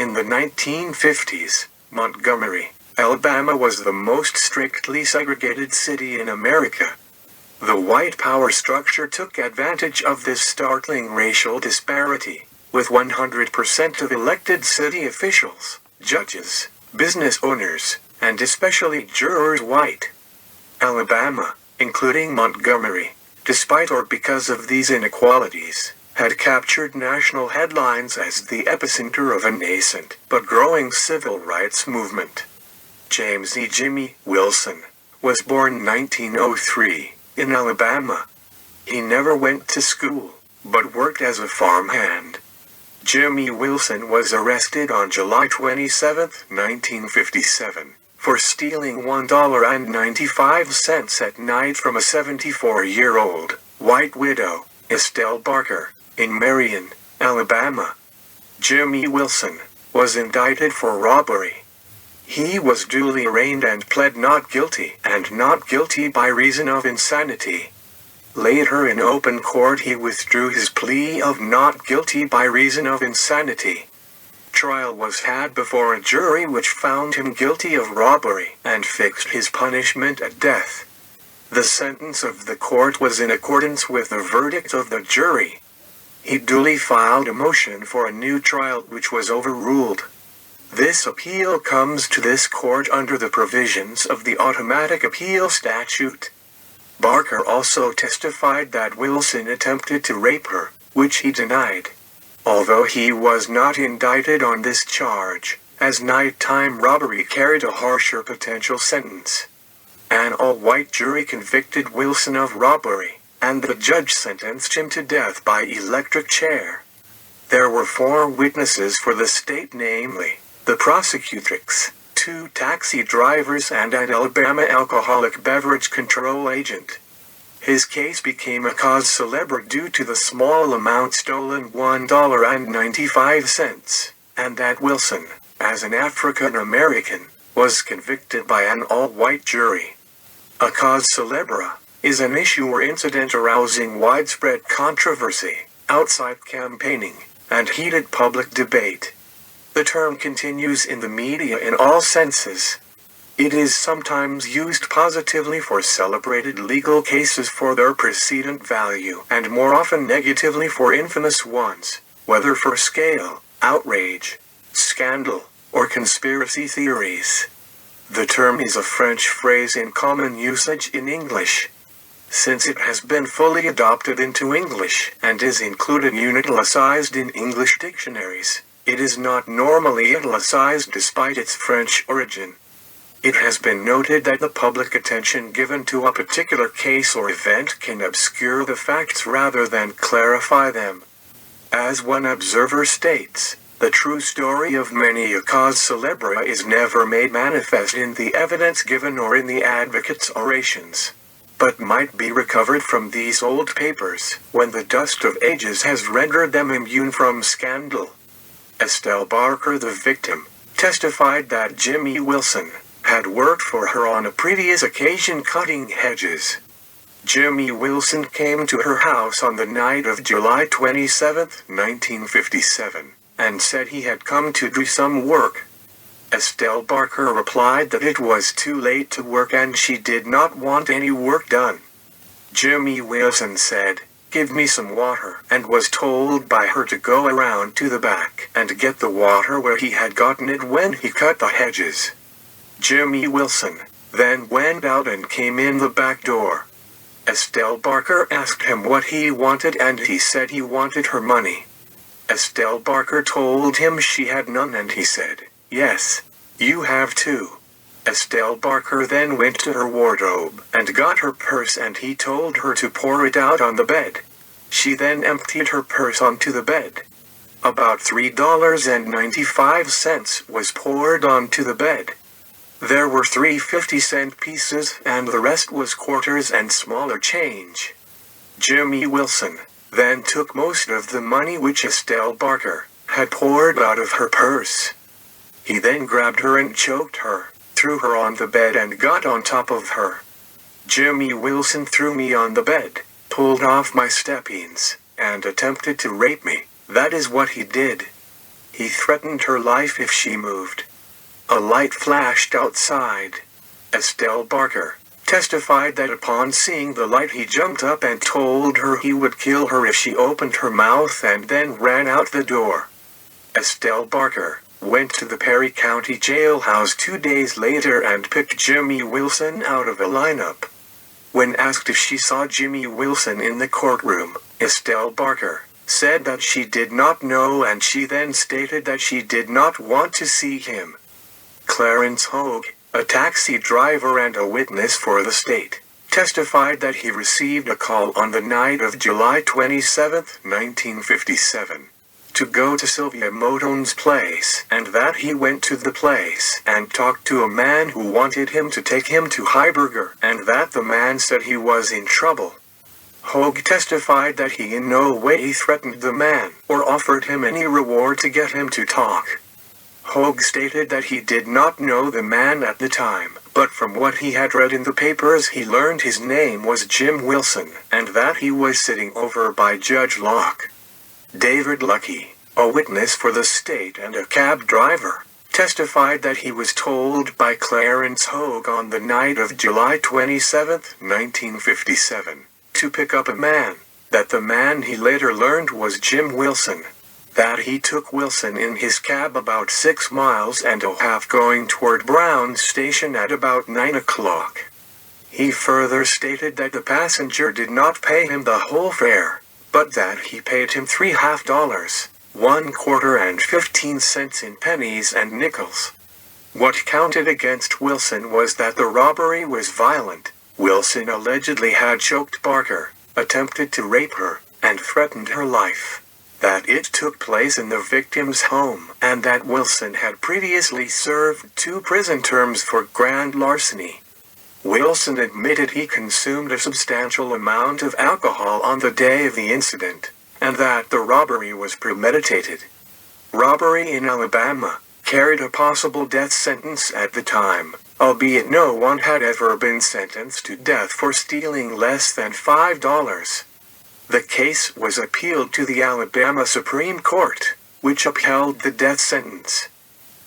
In the 1950s, Montgomery, Alabama was the most strictly segregated city in America. The white power structure took advantage of this startling racial disparity, with 100% of elected city officials, judges, business owners, and especially jurors white. Alabama, including Montgomery, despite or because of these inequalities, had captured national headlines as the epicenter of a nascent but growing civil rights movement. James E. Jimmy Wilson was born 1903 in Alabama. He never went to school, but worked as a farmhand. Jimmy Wilson was arrested on July 27, 1957, for stealing $1.95 at night from a 74-year-old white widow, Estelle Barker, in Marion, Alabama. Jimmy Wilson was indicted for robbery. He was duly arraigned and pled not guilty and not guilty by reason of insanity. Later in open court he withdrew his plea of not guilty by reason of insanity. Trial was had before a jury which found him guilty of robbery and fixed his punishment at death. The sentence of the court was in accordance with the verdict of the jury. He duly filed a motion for a new trial which was overruled. This appeal comes to this court under the provisions of the automatic appeal statute. Barker also testified that Wilson attempted to rape her, which he denied. Although he was not indicted on this charge, as nighttime robbery carried a harsher potential sentence. An all-white jury convicted Wilson of robbery, and the judge sentenced him to death by electric chair. There were 4 witnesses for the state, namely, the prosecutrix, 2 taxi drivers and an Alabama alcoholic beverage control agent. His case became a cause célèbre due to the small amount stolen, $1.95, and that Wilson, as an African American, was convicted by an all-white jury. A cause célèbre is an issue or incident arousing widespread controversy, outside campaigning, and heated public debate. The term continues in the media in all senses. It is sometimes used positively for celebrated legal cases for their precedent value, and more often negatively for infamous ones, whether for scale, outrage, scandal, or conspiracy theories. The term is a French phrase in common usage in English. Since it has been fully adopted into English and is included unitalicized in English dictionaries, it is not normally italicized despite its French origin. It has been noted that the public attention given to a particular case or event can obscure the facts rather than clarify them. As one observer states, the true story of many a cause célèbre is never made manifest in the evidence given or in the advocate's orations, but might be recovered from these old papers when the dust of ages has rendered them immune from scandal. Estelle Barker, the victim, testified that Jimmy Wilson had worked for her on a previous occasion cutting hedges. Jimmy Wilson came to her house on the night of July 27, 1957, and said he had come to do some work. Estelle Barker replied that it was too late to work and she did not want any work done. Jimmy Wilson said, "Give me some water," and was told by her to go around to the back and get the water where he had gotten it when he cut the hedges. Jimmy Wilson then went out and came in the back door. Estelle Barker asked him what he wanted and he said he wanted her money. Estelle Barker told him she had none and he said, "Yes, you have too." Estelle Barker then went to her wardrobe and got her purse and he told her to pour it out on the bed. She then emptied her purse onto the bed. About $3.95 was poured onto the bed. There were 3 50-cent pieces and the rest was quarters and smaller change. Jimmy Wilson then took most of the money which Estelle Barker had poured out of her purse. He then grabbed her and choked her, threw her on the bed and got on top of her. Jimmy Wilson threw me on the bed, pulled off my stockings, and attempted to rape me. That is what he did. He threatened her life if she moved. A light flashed outside. Estelle Barker testified that upon seeing the light he jumped up and told her he would kill her if she opened her mouth and then ran out the door. Estelle Barker went to the Perry County jailhouse 2 days later and picked Jimmy Wilson out of a lineup. When asked if she saw Jimmy Wilson in the courtroom, Estelle Barker said that she did not know, and she then stated that she did not want to see him. Clarence Hogue, a taxi driver and a witness for the state, testified that he received a call on the night of July 27, 1957, to go to Sylvia Motone's place, and that he went to the place and talked to a man who wanted him to take him to Heiberger, and that the man said he was in trouble. Hogue testified that he in no way threatened the man or offered him any reward to get him to talk. Hogue stated that he did not know the man at the time, but from what he had read in the papers he learned his name was Jim Wilson, and that he was sitting over by Judge Locke. David Lucky, a witness for the state and a cab driver, testified that he was told by Clarence Hogue on the night of July 27, 1957, to pick up a man, that the man he later learned was Jim Wilson, that he took Wilson in his cab about 6 miles and a half going toward Brown Station at about 9 o'clock. He further stated that the passenger did not pay him the whole fare, but that he paid him $3.50, 1 quarter and 15 cents in pennies and nickels. What counted against Wilson was that the robbery was violent. Wilson allegedly had choked Barker, attempted to rape her, and threatened her life. That it took place in the victim's home, and that Wilson had previously served 2 prison terms for grand larceny. Wilson admitted he consumed a substantial amount of alcohol on the day of the incident, and that the robbery was premeditated. Robbery in Alabama carried a possible death sentence at the time, albeit no one had ever been sentenced to death for stealing less than $5. The case was appealed to the Alabama Supreme Court, which upheld the death sentence.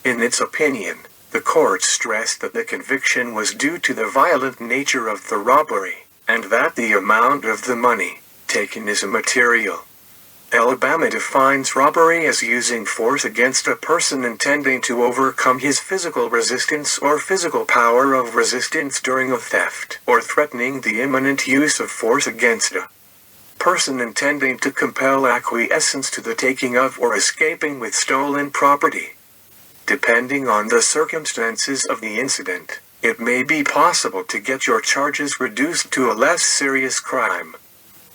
In its opinion, the court stressed that the conviction was due to the violent nature of the robbery, and that the amount of the money taken is immaterial. Alabama defines robbery as using force against a person intending to overcome his physical resistance or physical power of resistance during a theft, or threatening the imminent use of force against a person intending to compel acquiescence to the taking of or escaping with stolen property. Depending on the circumstances of the incident, it may be possible to get your charges reduced to a less serious crime.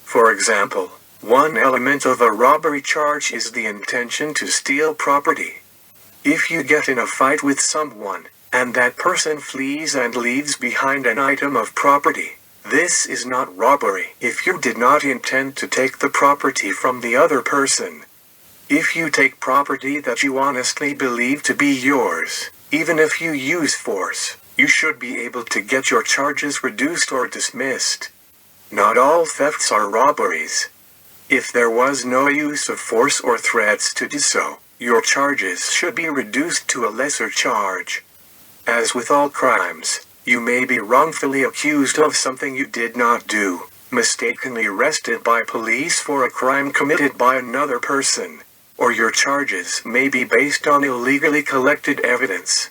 For example, one element of a robbery charge is the intention to steal property. If you get in a fight with someone, and that person flees and leaves behind an item of property, this is not robbery if you did not intend to take the property from the other person. If you take property that you honestly believe to be yours, even if you use force, you should be able to get your charges reduced or dismissed. Not all thefts are robberies. If there was no use of force or threats to do so, your charges should be reduced to a lesser charge. As with all crimes, you may be wrongfully accused of something you did not do, mistakenly arrested by police for a crime committed by another person, or your charges may be based on illegally collected evidence.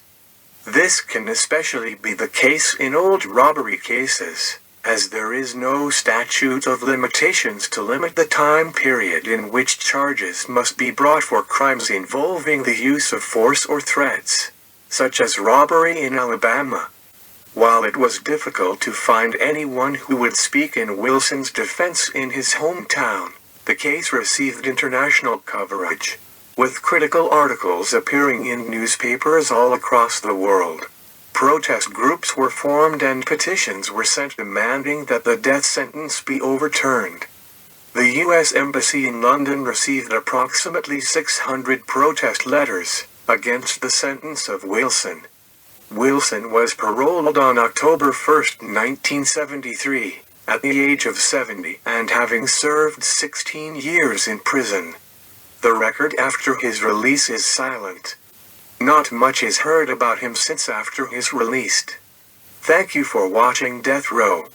This can especially be the case in old robbery cases, as there is no statute of limitations to limit the time period in which charges must be brought for crimes involving the use of force or threats, such as robbery in Alabama. While it was difficult to find anyone who would speak in Wilson's defense in his hometown, the case received international coverage, with critical articles appearing in newspapers all across the world. Protest groups were formed and petitions were sent demanding that the death sentence be overturned. The U.S. Embassy in London received approximately 600 protest letters against the sentence of Wilson. Wilson was paroled on October 1, 1973, at the age of 70 and having served 16 years in prison. The record after his release is silent. Not much is heard about him since after his released. Thank you for watching Death Row.